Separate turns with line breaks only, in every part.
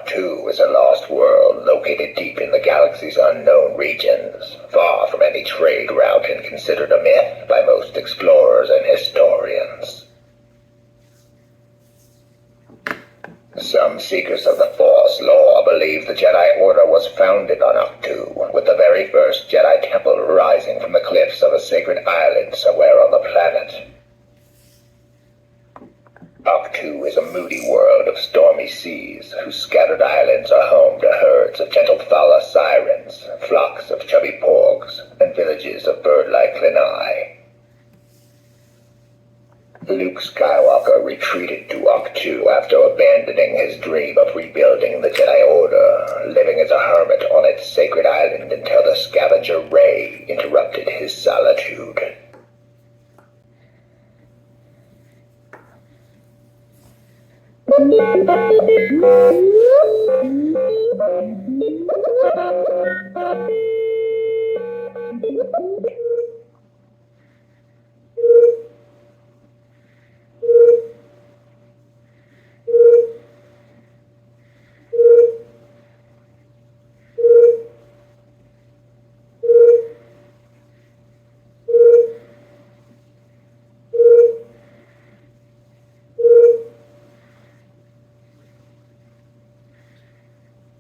Two is a lost world located deep in the galaxy's unknown regions, far from any trade route and considered a myth by most explorers and historians. Some seekers of the Force lore believe the Jedi Order was founded on Ahsoka, with the very first Jedi Temple rising from the cliffs of a sacred island somewhere on the planet. Ahsoka is a moody world of stormy seas, whose scattered islands are home to herds of gentle Thala sirens, flocks of chubby porgs, and villages of bird-like lanai. Luke Skywalker retreated to Ahsoka after abandoning his dream of rebuilding the Jedi Order, living as a hermit on its sacred island until the scavenger Rey interrupted his solitude.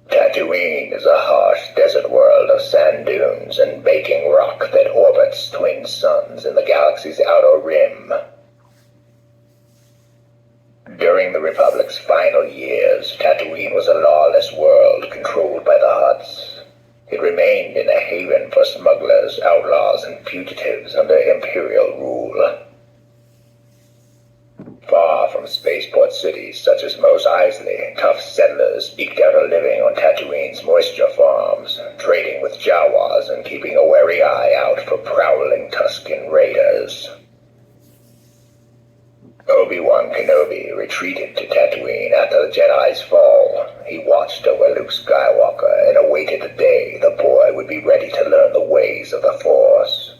Tatooine is a harsh desert world of sand dunes and baking rock that orbits twin suns in the galaxy's outer rim. During the Republic's final years, Tatooine was a lawless world controlled by the Hutts. It remained in a haven for smugglers, outlaws, and fugitives under Imperial rule. Far from spaceport cities such as Mos Eisley, tough settlers eked out a living on Tatooine's moisture farms, trading with Jawas and keeping a wary eye out for prowling Tusken raiders. Obi-Wan Kenobi retreated to Tatooine after the Jedi's fall. He watched over Luke Skywalker and awaited the day the boy would be ready to learn the ways of the Force.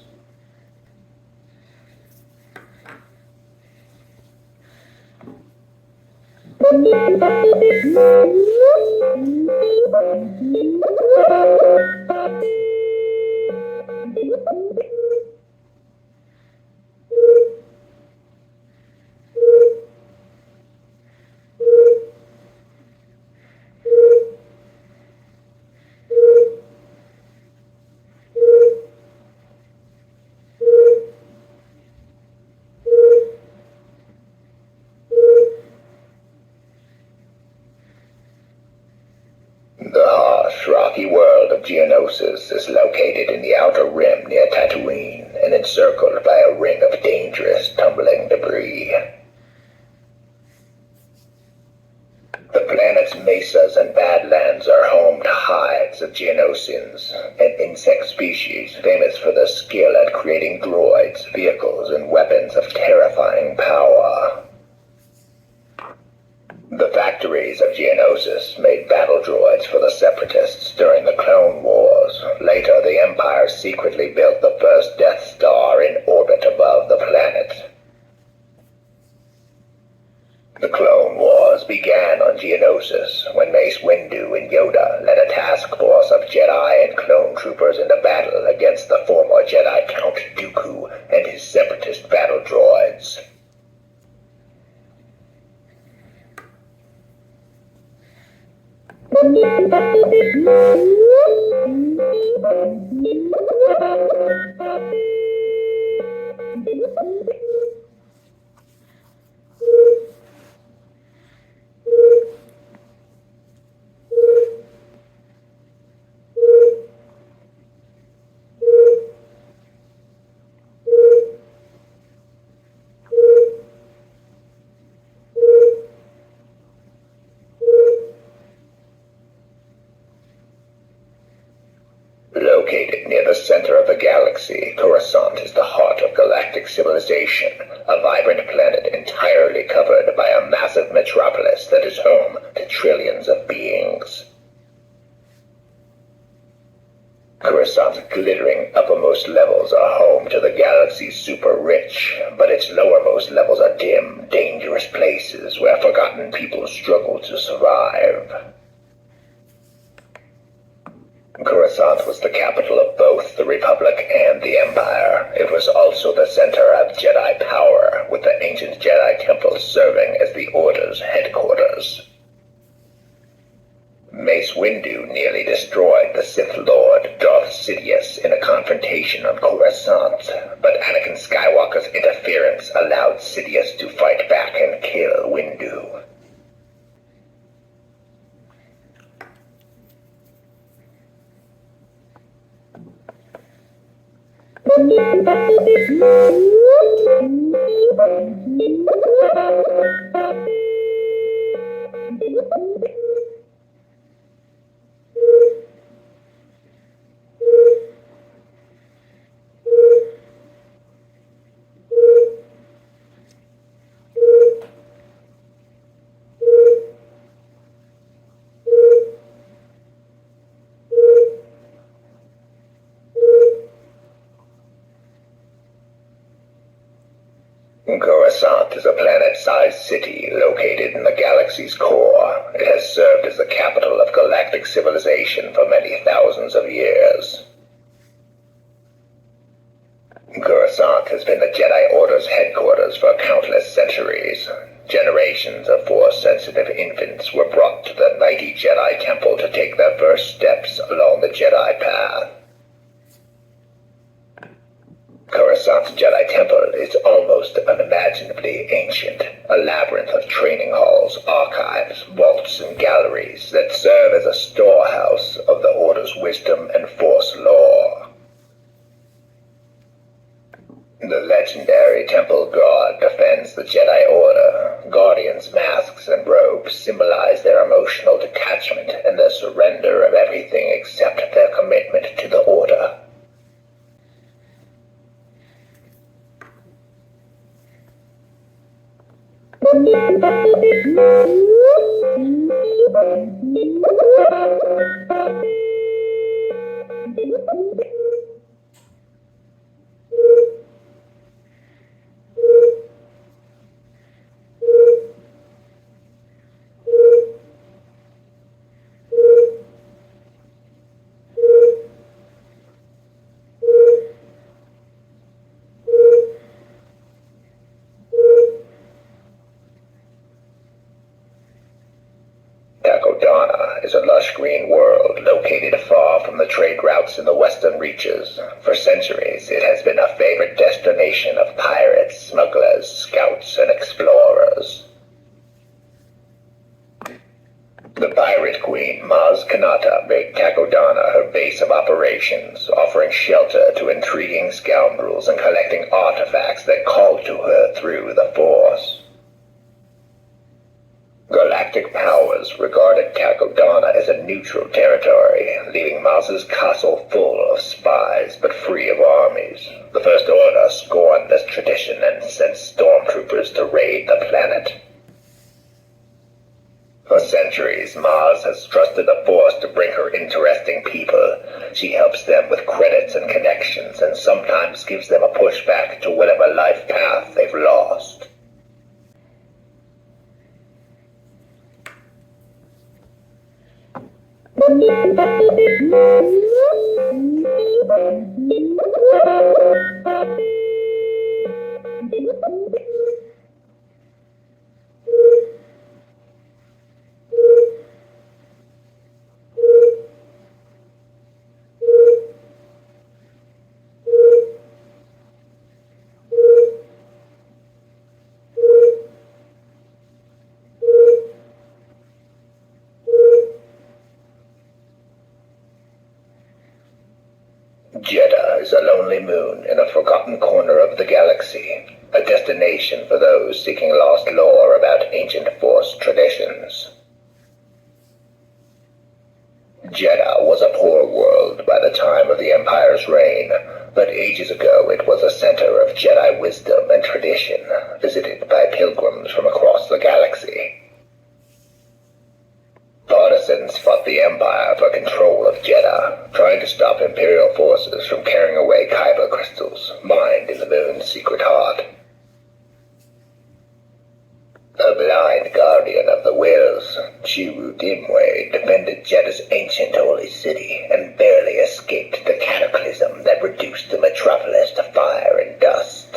The harsh, rocky world of Geonosis is located in the outer rim near Tatooine and encircled by a ring of dangerous, tumbling debris. The planet's mesas and badlands are home to hives of Geonosians, an insect species famous for their skill at creating droids, vehicles, and weapons of terrifying power. The factories of Geonosis made battle droids for the Separatists during the Clone Wars. Later, the Empire secretly built the first Death Star in orbit above the planet. The Clone Wars began on Geonosis when Mace Windu and Yoda led a task force of Jedi and clone troopers into battle against the former Jedi Count Dooku and his Separatist battle droids. galaxy, Coruscant is the heart of galactic civilization, a vibrant planet entirely covered by a massive metropolis that is home to trillions of beings. Coruscant's glittering uppermost levels are home to the galaxy's super-rich, but its lowermost levels are dim, dangerous places where forgotten people struggle to survive. Coruscant was the capital of both the Republic and the Empire. It was also the center of Jedi power, with the ancient Jedi Temple serving as the Order's headquarters. Mace Windu nearly destroyed the Sith Lord Darth Sidious in a confrontation on Coruscant, but Anakin Skywalker's interference allowed Sidious to fight back and kill Windu. Coruscant is a planet-sized city located in the galaxy's core. It has served as the capital of galactic civilization for many thousands of years. Coruscant has been the Jedi Order's headquarters for countless centuries. Generations of Force-sensitive infants were brought to the mighty Jedi Temple to take their first steps along the Jedi path. Coruscant's Jedi Temple is almost unimaginably ancient, a labyrinth of training halls, archives, vaults, and galleries that serve as a storehouse of the Order's wisdom and Force lore. The legendary Temple Guard defends the Jedi Order. Guardians' masks and robes symbolize their emotional detachment and the surrender of everything except their commitment to the Order. Is a lush green world located far from the trade routes in the western reaches. For centuries, it has been a favorite destination of pirates, smugglers, scouts, and explorers. The pirate queen, Maz Kanata, made Takodana her base of operations, offering shelter to intriguing scoundrels and collecting artifacts that called to her through the Force. Galactic powers regarded Takodana as a neutral territory, leaving Maz's castle full of spies but free of armies. The First Order scorned this tradition and sent stormtroopers to raid the planet. For centuries, Maz has trusted the Force to bring her interesting people. She helps them with credits and connections, and sometimes gives them a push back to whatever life path they've lost. Jeddah is a lonely moon in a forgotten corner of the galaxy, a destination for those seeking lost lore about ancient Force traditions. Jeddah was a poor world by the time of the Empire's reign. but ages ago it was a center of Jedi wisdom and tradition, visited by pilgrims from across the galaxy. Partisans fought the Empire for control of Jeddah, trying to stop Imperial forces from carrying away Kyber crystals, mined in the moon's secret heart. A blind guardian of the wills, Chirrut defended Jeddah's ancient holy city and barely escaped the cataclysm that reduced the metropolis to fire and dust.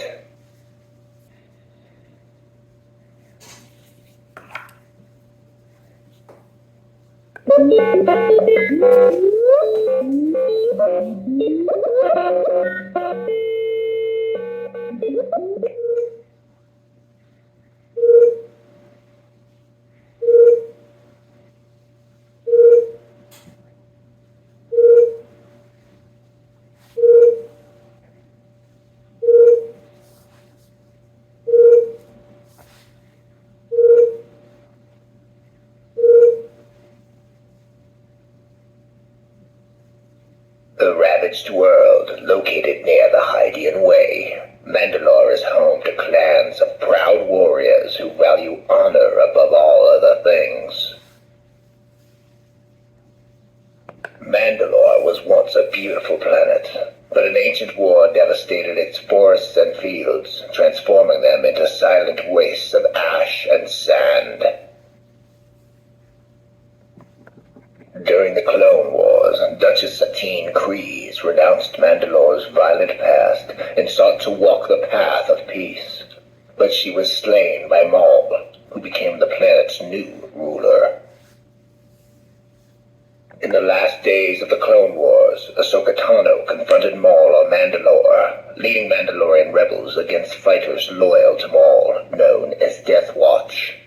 A ravaged world located near the Hydean Way, Mandalore is home to clans of proud warriors who value honor above all other things. Mandalore was once a beautiful planet, but an ancient war devastated its forests and fields, transforming them into silent wastes of ash and sand. During the Clone Wars, Duchess Satine Kryze renounced Mandalore's violent past and sought to walk the path of peace. But she was slain by Maul, who became the planet's new ruler. In the last days of the Clone Wars, Ahsoka confronted Maul on Mandalore, leading Mandalorian rebels against fighters loyal to Maul, known as Death Watch.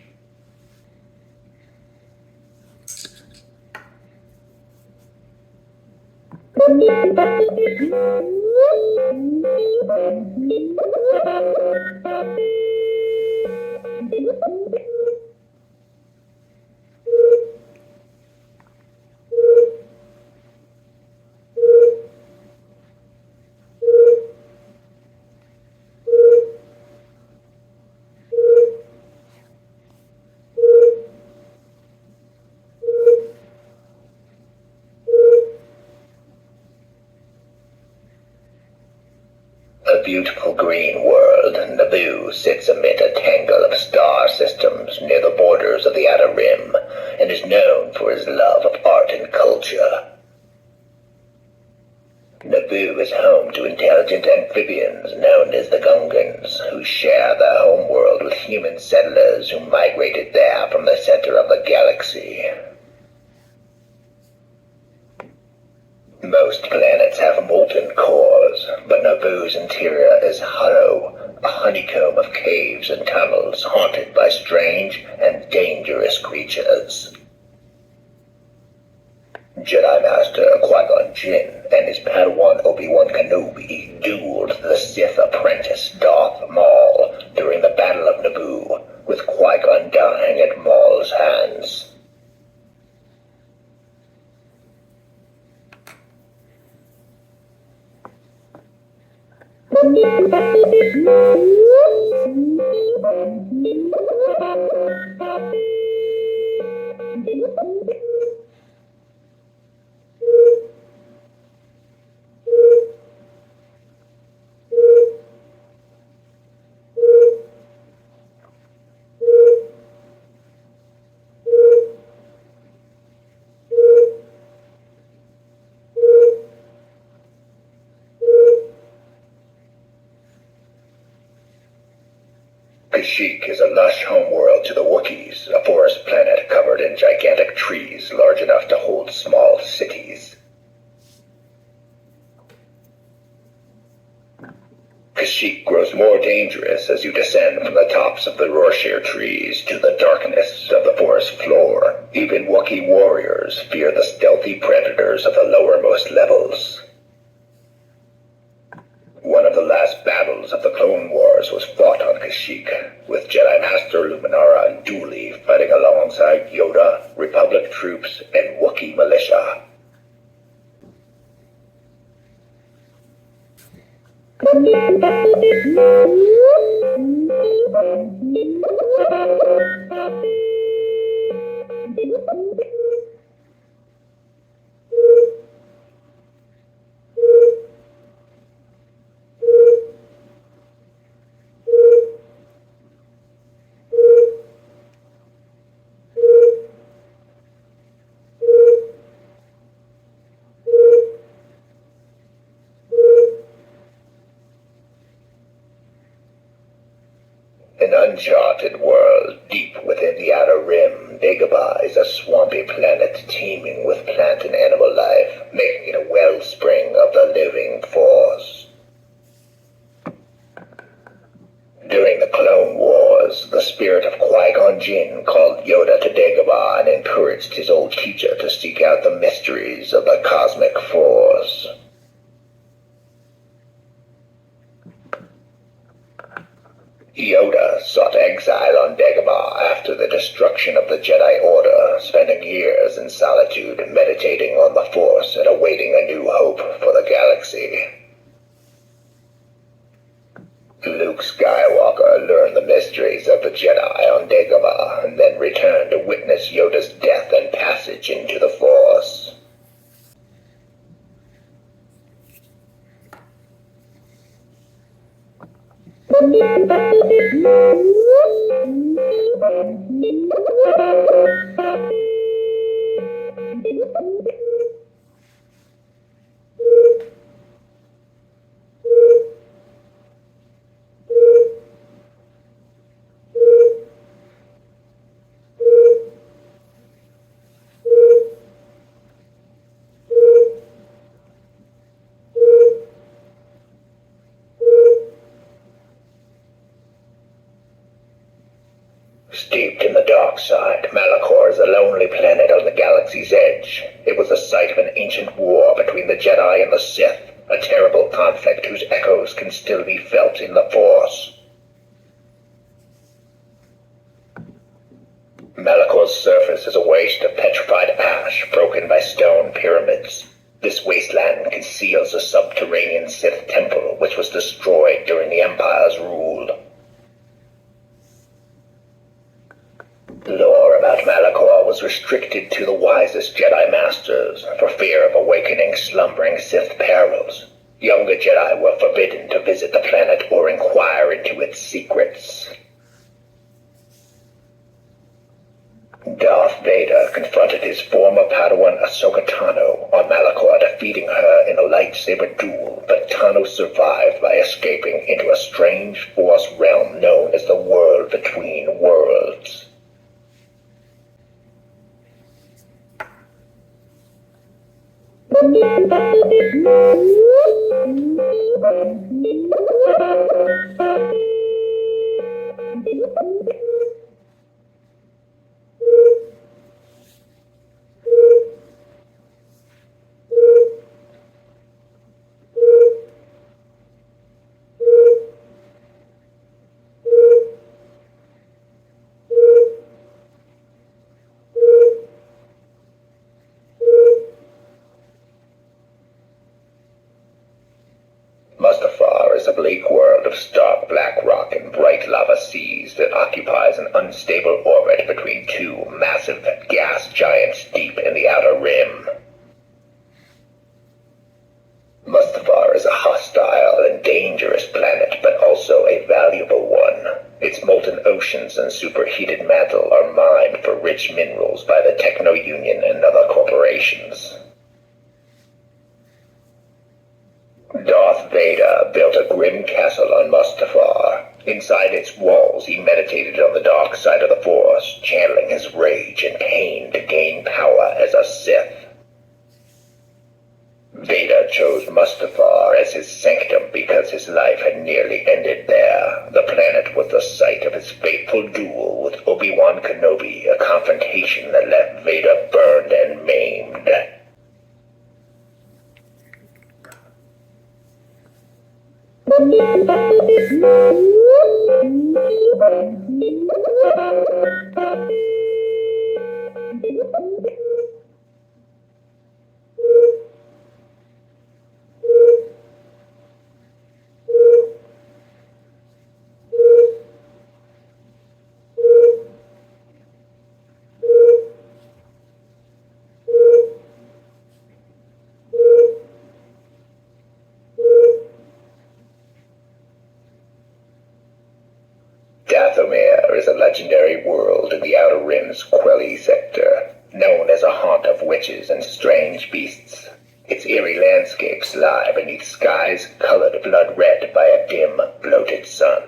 A beautiful green world, Naboo sits amid a tangle of star systems near the borders of the Outer Rim, and is known for his love of art and culture. Naboo is home to intelligent amphibians known as the Gungans, who share their homeworld with human settlers who migrated there from the center of the galaxy. Most planets have molten cores, but Naboo's interior is hollow, a honeycomb of caves and tunnels haunted by strange and dangerous creatures. Jedi Master Qui-Gon Jinn and his Padawan Obi-Wan Kenobi dueled the Sith apprentice Darth Maul during the Battle of Naboo, with Qui-Gon dying at Maul's hands. Kashyyyk is a lush homeworld to the Wookiees, a forest planet covered in gigantic trees large enough to hold small cities. Kashyyyk grows more dangerous as you descend from the tops of the Rorschach trees to the darkness of the forest floor. Even Wookiee warriors fear the stealthy predators of the lowermost levels. One of the last battles of the Clone Wars was fought on Kashyyyk, with Jedi Master Luminara and Dooley fighting alongside Yoda, Republic troops, and Wookiee militia. An uncharted world deep within the outer rim, Dagobah is a swampy planet teeming with plant and animal life, making it a wellspring of the living force. During the Clone Wars, the spirit of Qui-Gon Jinn called Yoda to Dagobah and encouraged his old teacher to seek out the mysteries of the cosmic force. Yoda sought exile on Dagobah after the destruction of the Jedi Order, spending years in solitude meditating on the Force and awaiting a new hope for the galaxy. Luke Skywalker learned the mysteries of the Jedi on Dagobah and then returned to witness Yoda's death and passage into the Force. Steeped in the dark side, Malachor is a lonely planet on the galaxy's edge. It was the site of an ancient war between the Jedi and the Sith, a terrible conflict whose echoes can still be felt in the Force. Malachor's surface is a waste of petrified ash broken by stone pyramids. This wasteland conceals a subterranean Sith temple which was destroyed during the Empire's rule. Lore about Malachor was restricted to the wisest Jedi Masters for fear of awakening slumbering Sith perils. Younger Jedi were forbidden to visit the planet or inquire into its secrets. Darth Vader confronted his former Padawan Ahsoka Tano on Malachor, defeating her in a lightsaber duel, but Tano survived by escaping into a strange Force realm known as the World Between Worlds. Mustafar is a bleak world of stark black rock and bright lava seas that occupies an unstable orbit between two massive gas giants deep in the outer rim. Mustafar is a hostile and dangerous planet, but also a valuable one. Its molten oceans and superheated mantle are mined for rich minerals by the Techno-Union and other corporations. Darth Vader built a grim castle on Mustafar. Inside its walls, he meditated on the dark side of the Force, channeling his rage and pain to gain power as a Sith. Vader chose Mustafar as his sanctum because his life had nearly ended there. The planet was the site of his fateful duel with Obi-Wan Kenobi, a confrontation that left Vader burned and maimed. Dathomir is a legendary world in the Outer Rim's Quelly sector, known as a haunt of witches and strange beasts. Its eerie landscapes lie beneath skies colored blood red by a dim, bloated sun.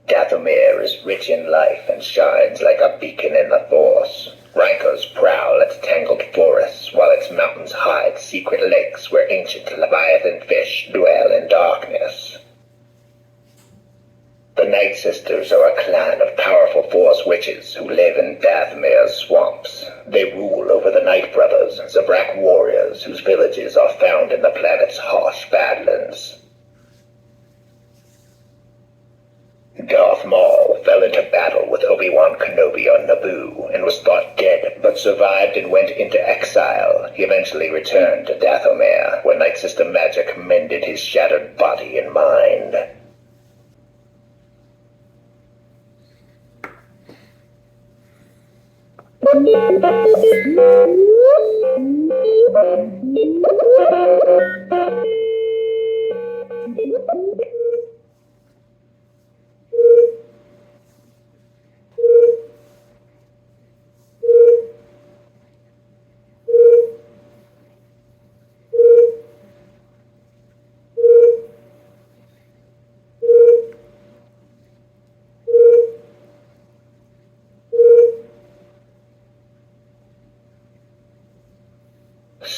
Dathomir is rich in life and shines like a beacon in the Force. Rancors prowl its tangled forests, while its mountains hide secret lakes where ancient leviathan fish dwell in darkness. The Night Sisters are a clan of powerful Force witches who live in Dathomir's swamps. They rule over the Night Brothers, Zabrak warriors whose villages are found in the planet's harsh badlands. Darth Maul fell into battle with Obi-Wan Kenobi on Naboo and was thought dead, but survived and went into exile. He eventually returned to Dathomir, where Night Sister magic mended his shattered body and mind.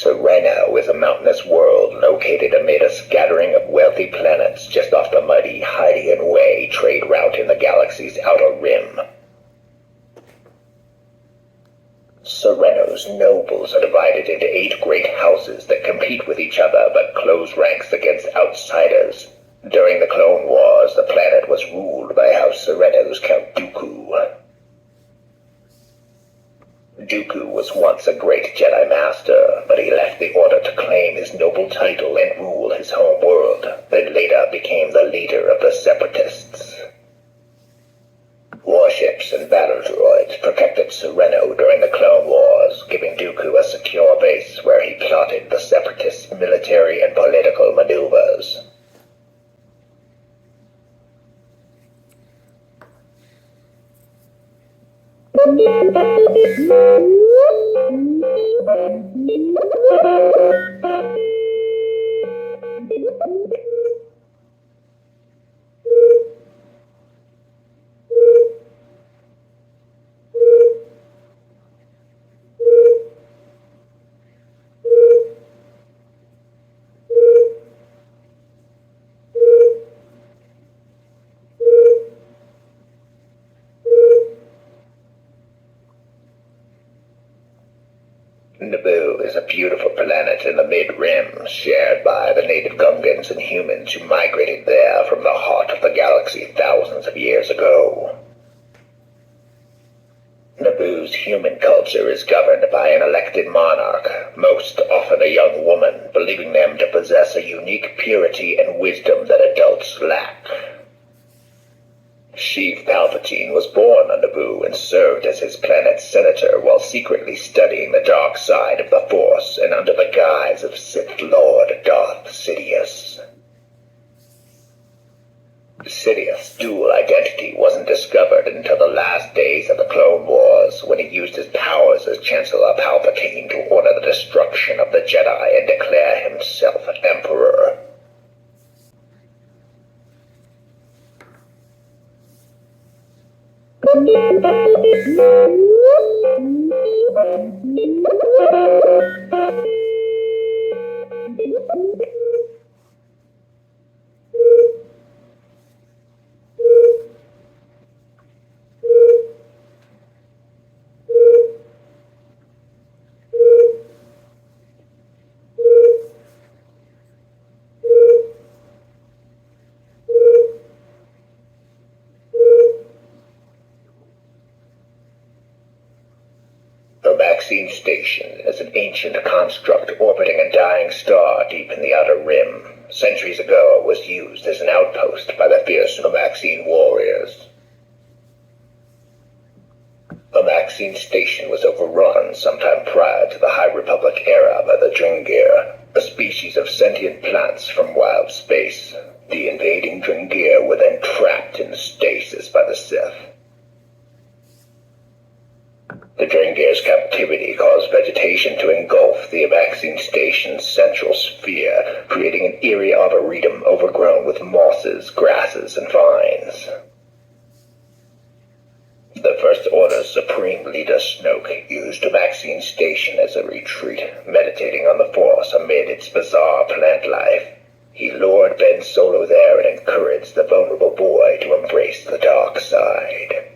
Sereno is a mountainous world located amid a scattering of wealthy planets just off the mighty Hydean Way trade route in the galaxy's outer rim. Sereno's nobles are divided into 8 great houses that compete with each other but close ranks against outsiders. During the Clone Wars, the planet was ruled by House Sereno's Count Dooku. Dooku was once a great Jedi Master, but he left the Order to claim his noble title and rule his home world, then later became the leader of the Separatists. Warships and battle droids protected Sereno during the Clone Wars, giving Dooku a secure base where he plotted the Separatists' military and political maneuvers. Naboo is a beautiful planet in the Mid-Rim, shared by the native Gungans and humans who migrated there from the heart of the galaxy thousands of years ago. Naboo's human culture is governed by an elected monarch, most often a young woman, believing them to possess a unique purity and wisdom that adults lack. Sheev Palpatine was born on Naboo and served as his planet's senator while secretly studying the dark side of the Force and under the guise of Sith Lord Darth Sidious. Sidious' dual identity wasn't discovered until the last days of the Clone Wars, when he used his powers as Chancellor Palpatine to order the destruction of the Jedi and declare himself Emperor. Station is an ancient construct orbiting a dying star deep in the Outer Rim. Centuries ago, it was used as an outpost by the fierce Maxine warriors. The Maxine Station was overrun sometime prior to the High Republic era by the Drengir, a species of sentient plants from wild space. The invading Drengir were then trapped Maxine Station's central sphere, creating an eerie arboretum overgrown with mosses, grasses, and vines. The First Order's Supreme Leader Snoke used Maxine Station as a retreat, meditating on the Force amid its bizarre plant life. He lured Ben Solo there and encouraged the vulnerable boy to embrace the dark side.